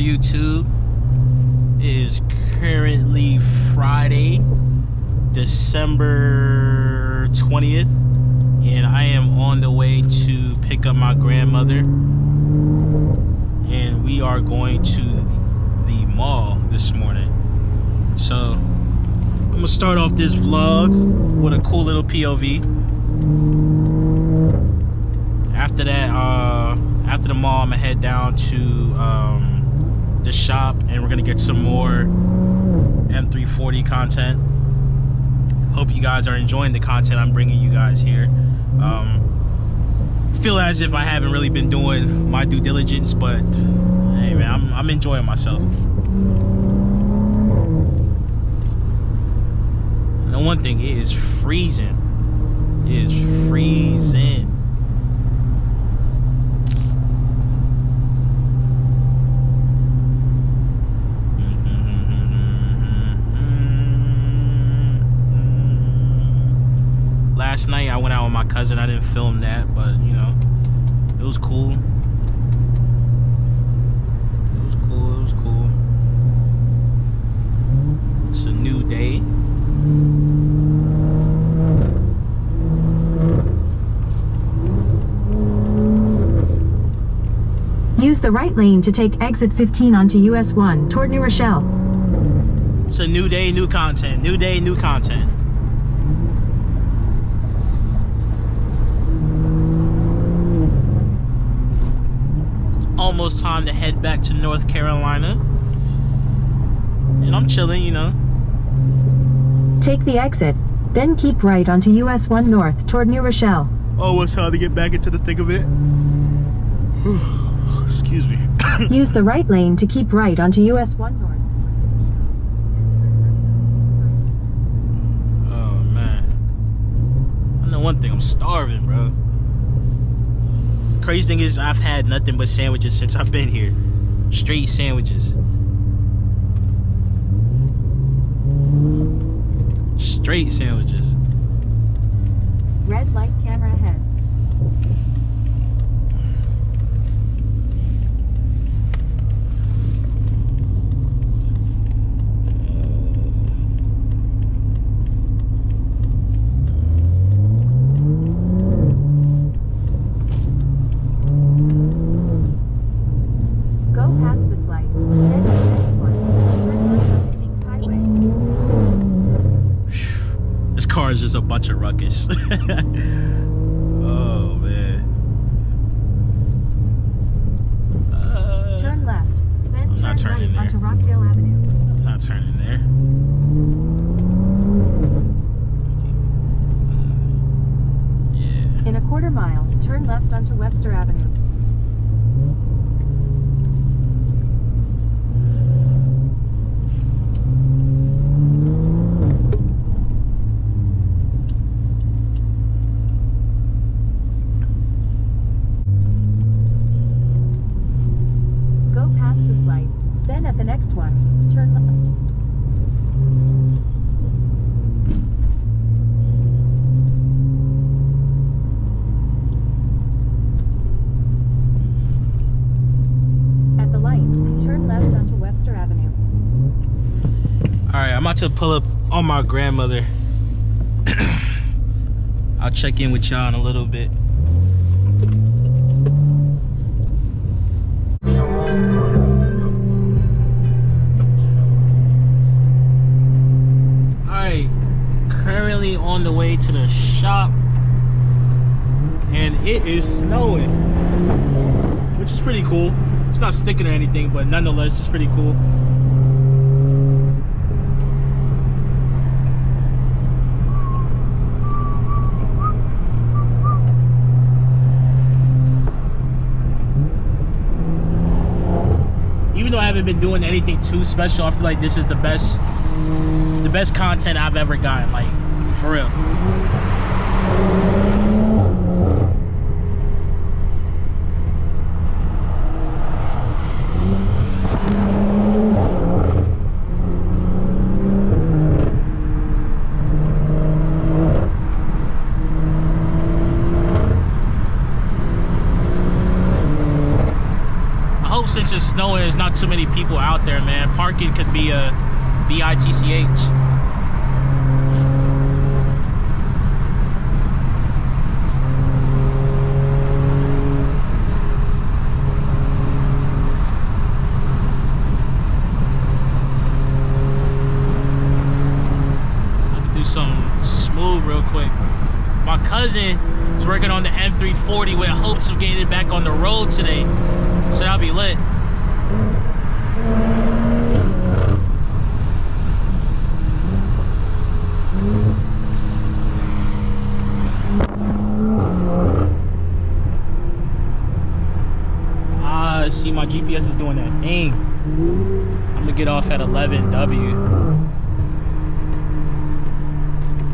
YouTube. It is currently Friday, December 20th, and I am on the way to pick up my grandmother, and we are going to the mall this morning. So I'm gonna start off this vlog with a cool little POV. After that, after the mall, I'm gonna head down to the shop, and we're gonna get some more M340 content. Hope you guys are enjoying the content I'm bringing you guys here. Feel as if I haven't really been doing my due diligence, but hey man, I'm enjoying myself. And the one thing, it is freezing. It is freezing. Last night I went out with my cousin. I didn't film that, but you know, it was cool. It was cool. It was cool. It's a new day. Use the right lane to take exit 15 onto US 1 toward New Rochelle. It's a new day, new content. New day, new content. Almost time to head back to North Carolina, and I'm chilling, you know. Take the exit, then keep right onto US 1 North toward New Rochelle. Almost time to get back into the thick of it. Excuse me. Use the right lane to keep right onto US 1 North. Oh man, I know one thing, I'm starving, bro. Crazy thing is, I've had nothing but sandwiches since I've been here. Straight sandwiches. Straight sandwiches. Red light, camera ahead. Go past this light, then the next one. Turn right onto Kings Highway. This car is just a bunch of ruckus. Oh man. Turn left, then I'm not turn turning right there. onto Rockdale Avenue. I'm not turning there. Yeah. In a quarter mile, turn left onto Webster Avenue. Go past this light, then at the next one, turn left. At the light, turn left onto Webster Avenue. Alright, I'm about to pull up on my grandmother. I'll check in with y'all in a little bit. Alright, currently on the way to the shop, and it is snowing, which is pretty cool. It's not sticking or anything, but nonetheless, it's pretty cool. Even though I haven't been doing anything too special, I feel like this is the best content I've ever gotten, like, for real. since it's snowing, there's not too many people out there, man. Parking could be a bitch. Something smooth real quick. My cousin is working on the M340 with hopes of getting it back on the road today, so that'll be lit. See, my GPS is doing that thing. I'm gonna get off at 11W.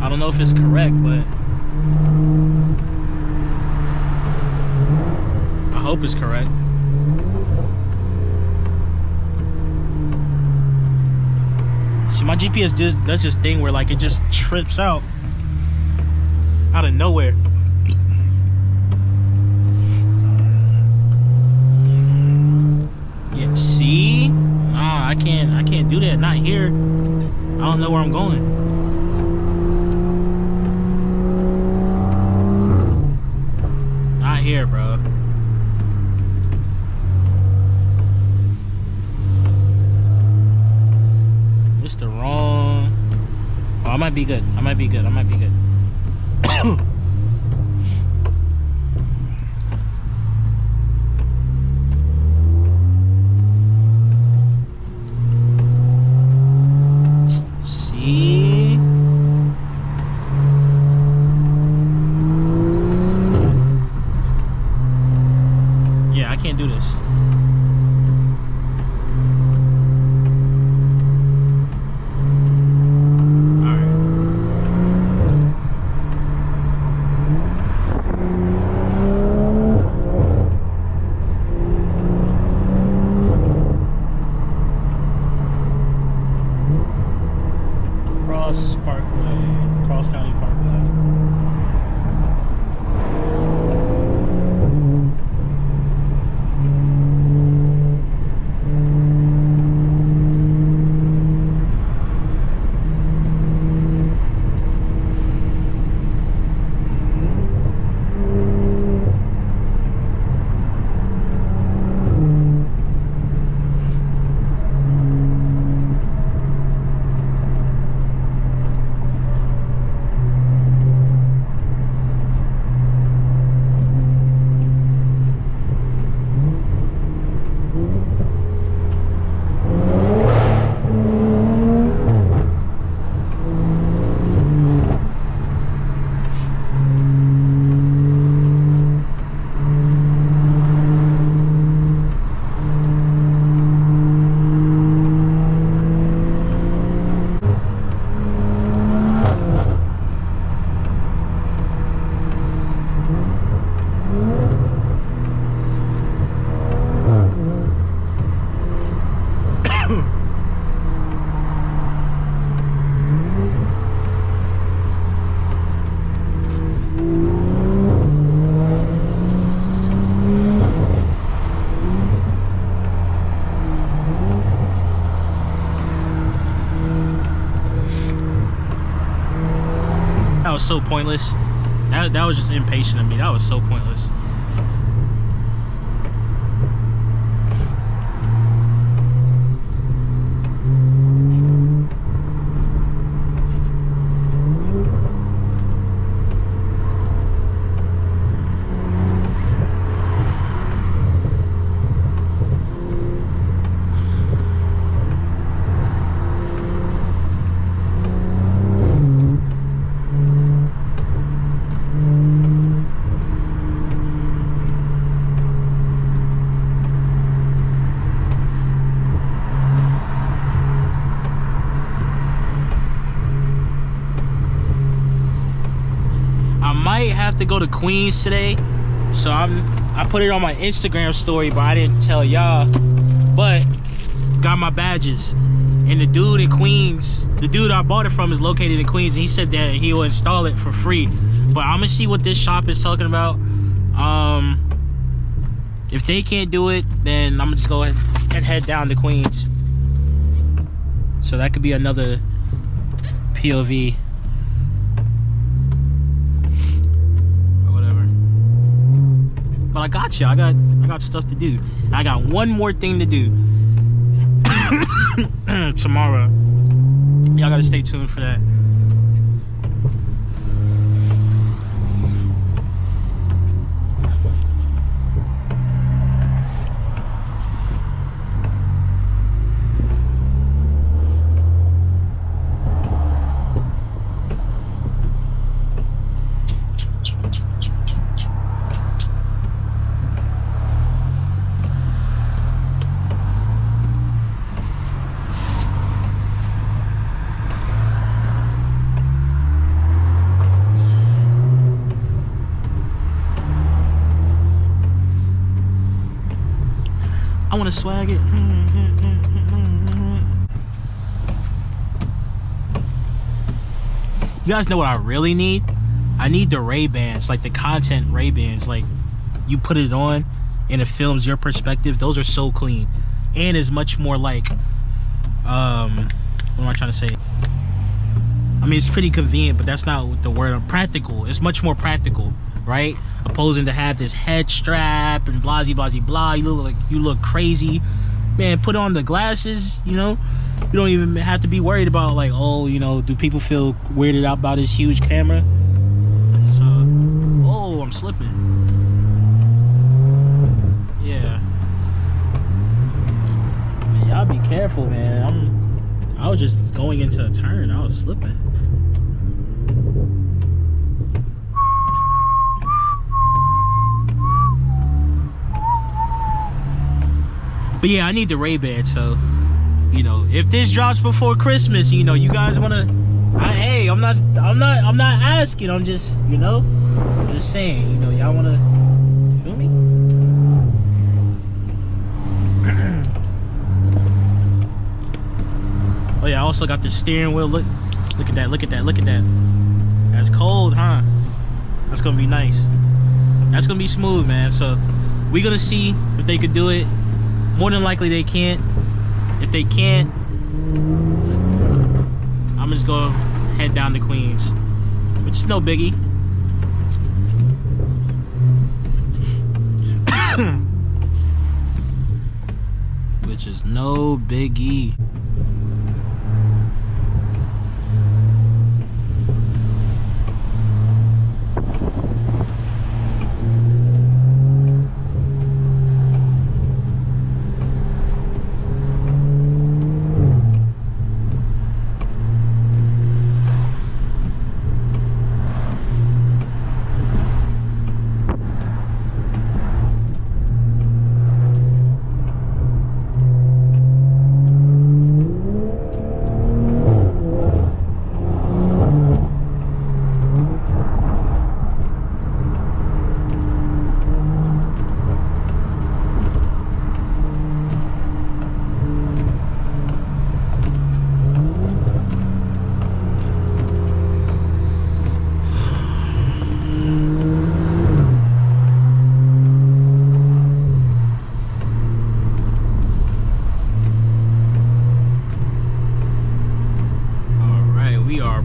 I don't know if it's correct, but I hope it's correct. See, my GPS just does this thing where like it just trips out of nowhere. Yeah, see? Nah, I can't do that. Not here. I don't know where I'm going. Here, bro. It's the wrong. Oh, I might be good. I might be good. I might be good. See? I can't do this. Cross Parkway, Cross County Parkway. That was so pointless. That was just impatient of me. That was so pointless. Have to go to Queens today, so I put it on my Instagram story, but I didn't tell y'all. But got my badges, and the dude in Queens, the dude I bought it from, is located in Queens, and he said that he will install it for free. But I'm gonna see what this shop is talking about. If they can't do it, then I'm gonna just go ahead and head down to Queens. So that could be another POV or whatever. But I got you. I got stuff to do. I got one more thing to do tomorrow. Y'all gotta stay tuned for that. I want to swag it. You guys know what I really need? I need the Ray-Bans, like the content Ray-Bans. Like, you put it on and it films your perspective. Those are so clean. And is much more like, what am I trying to say? I mean, it's pretty convenient, but that's not the word. Practical. It's much more practical, right? Opposing to have this head strap and blah blah. You look crazy, man. Put on the glasses, you know. You don't even have to be worried about like, oh, you know, do people feel weirded out by this huge camera? So, oh, I'm slipping. Yeah, man, y'all be careful, man. I was just going into a turn. I was slipping. But yeah, I need the Ray-Ban, so, you know, if this drops before Christmas, you know, you guys wanna, hey, I'm not asking, I'm just, you know, I'm just saying, you know, y'all wanna, feel me? Oh yeah, I also got the steering wheel, look at that. That's cold, huh? That's gonna be nice. That's gonna be smooth, man. So, we're gonna see if they could do it. More than likely they can't. If they can't, I'm just gonna head down to Queens, which is no biggie. Which is no biggie.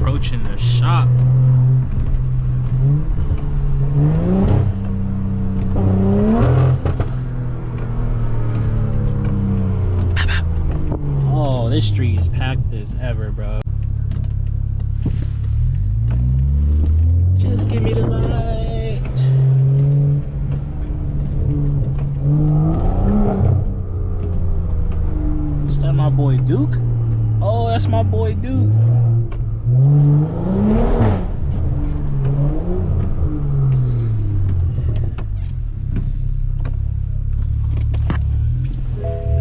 Approaching the shop. Oh, this street is packed as ever, bro. Just give me the light. Is that my boy Duke? Oh, that's my boy Duke.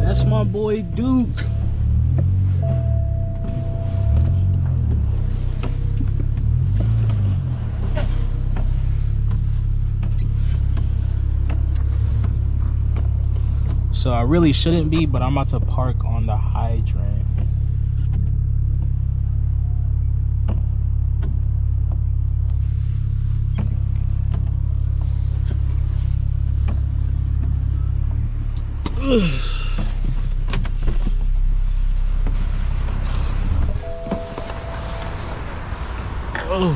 That's my boy Duke. So I really shouldn't be, but I'm about to park on the hydrant. Oh.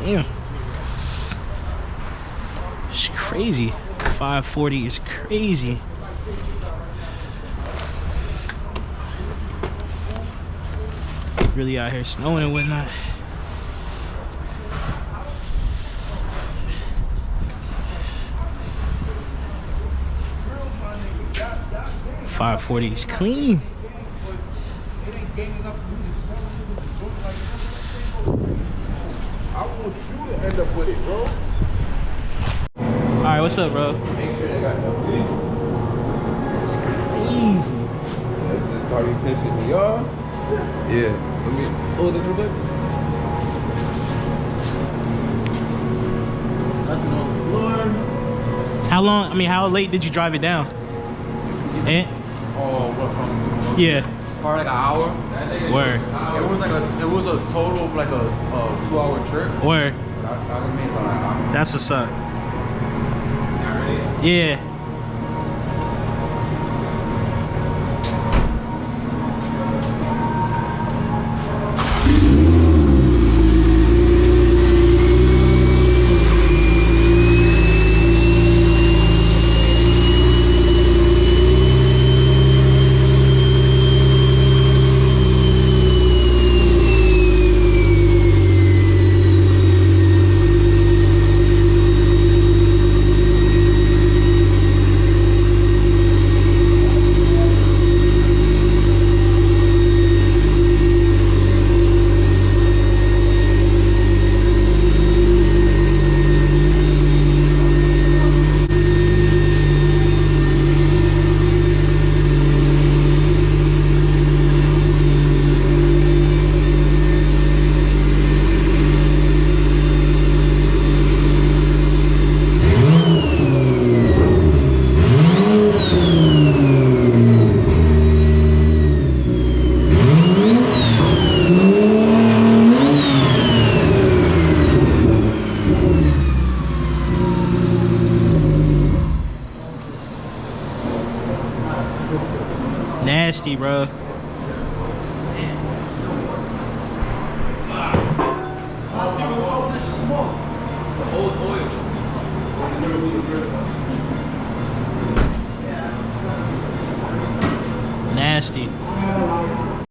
Damn. It's crazy. 540 is crazy. Really out here snowing and whatnot. $540 is clean. I want you to end up with it, bro. Alright, what's up, bro? Make sure they got no police. It's crazy. This started pissing me off. Yeah. Let me pull this real quick. Nothing on the floor. How long, I mean, how late did you drive it down? Eh? Oh, what from Yeah. probably like an hour. Word. It was a total of like a 2-hour trip. Word. But I was made about an hour. That's what's up. Yeah. Nasty, bro. Nasty.